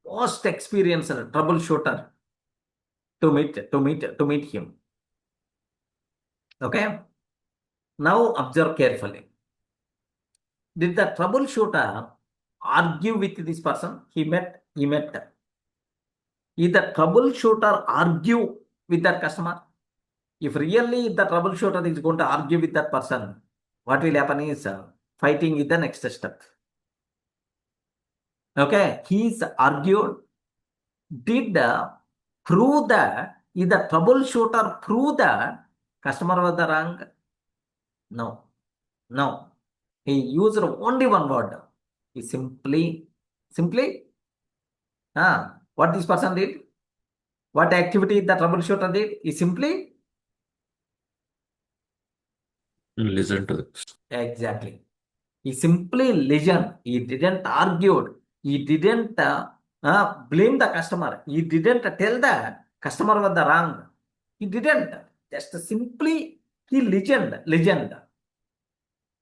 most experienced troubleshooter to meet him. Okay. Now observe carefully. Did the troubleshooter argue with this person? He met. Did the troubleshooter argue with that customer? If really the troubleshooter is going to argue with that person, what will happen is fighting is the next step. Okay, he's argued. Did prove that, is the troubleshooter prove that customer was the wrong? No. He used only one word. He simply, what this person did? What activity the troubleshooter did? He simply listen to this. Exactly. He simply listened. He didn't argue. He didn't blame the customer. He didn't tell the customer was the wrong. He didn't. Just simply he listened.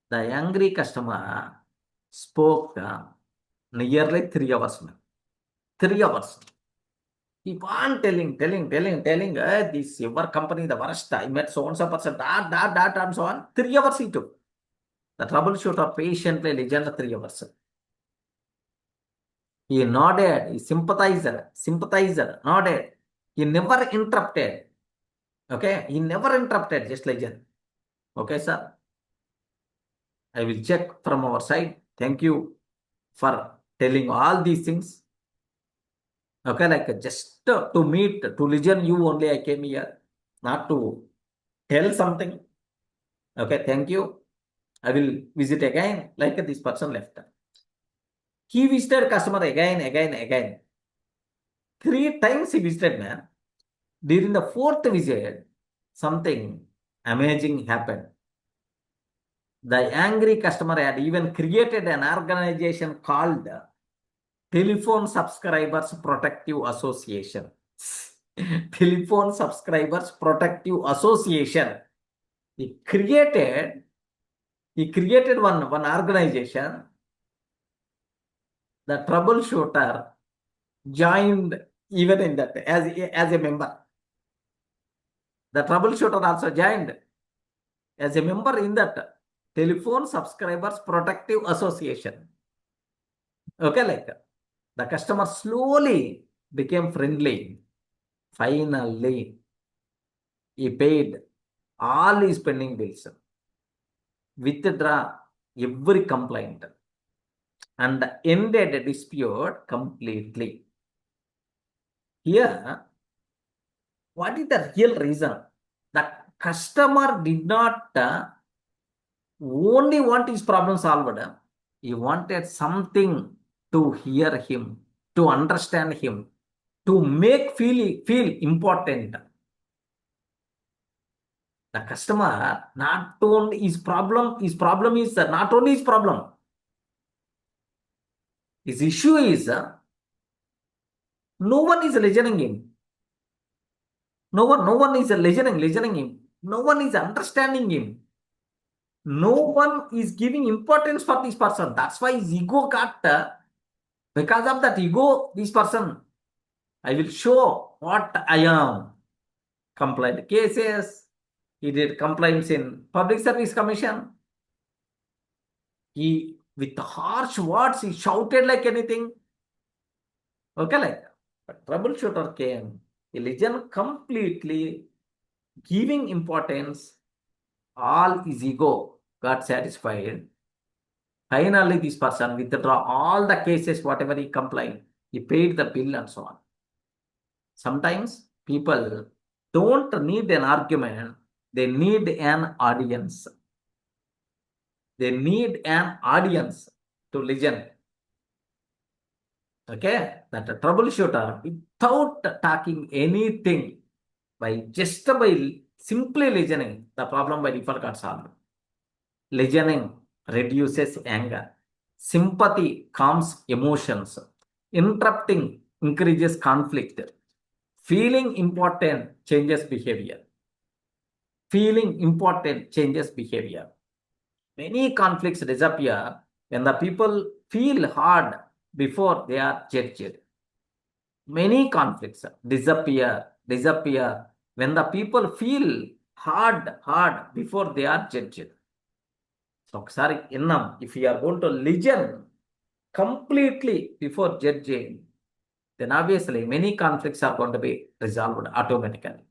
The angry customer spoke nearly 3 hours. 3 hours. Keep on telling, this your company the worst. I met so and so person, that, and so on. 3 hours he took. The troubleshooter patiently listened 3 hours. He nodded, he sympathized, nodded. He never interrupted. Okay, he never interrupted, just listen. Okay, sir. I will check from our side. Thank you for telling all these things. Okay, like just to meet, to listen you only I came here, not to tell something. Okay, thank you. I will visit again, like this person left. He visited customer again. 3 times he visited, man. During the 4th visit, something amazing happened. The angry customer had even created an organization called Telephone Subscribers Protective Association. Telephone Subscribers Protective Association. He created one organization. The troubleshooter joined even in that as a member. The troubleshooter also joined as a member in that Telephone Subscribers Protective Association. Okay, like the customer slowly became friendly. Finally, he paid all his pending bills, withdraw every complaint, and ended the dispute completely. Here, what is the real reason? The customer did not only want his problem solved. He wanted something to hear him, to understand him, to make feel important. The customer, not only his problem is not only his problem. His issue is no one is listening him. No one is listening him. No one is understanding him. No one is giving importance for this person. That's why his ego got, because of that ego, this person, I will show what I am. Complaint cases, he did complaints in Public Service Commission. He, with harsh words, he shouted like anything. Okay, like but troubleshooter came, he listened completely, giving importance, all his ego got satisfied. Finally, this person withdraw all the cases, whatever he complained, he paid the bill and so on. Sometimes people don't need an argument, they need an audience. They need an audience to listen. Okay, that a troubleshooter, without talking anything, by simply listening, the problem by default got solved. Listening reduces anger. Sympathy calms emotions. Interrupting increases conflict. Feeling important changes behavior. Many conflicts disappear when the people feel hard before they are judged. many conflicts disappear when the people feel hard before they are judged. So ఒకసారి విన్నాం, if you are going to listen completely before judging, then obviously many conflicts are going to be resolved automatically.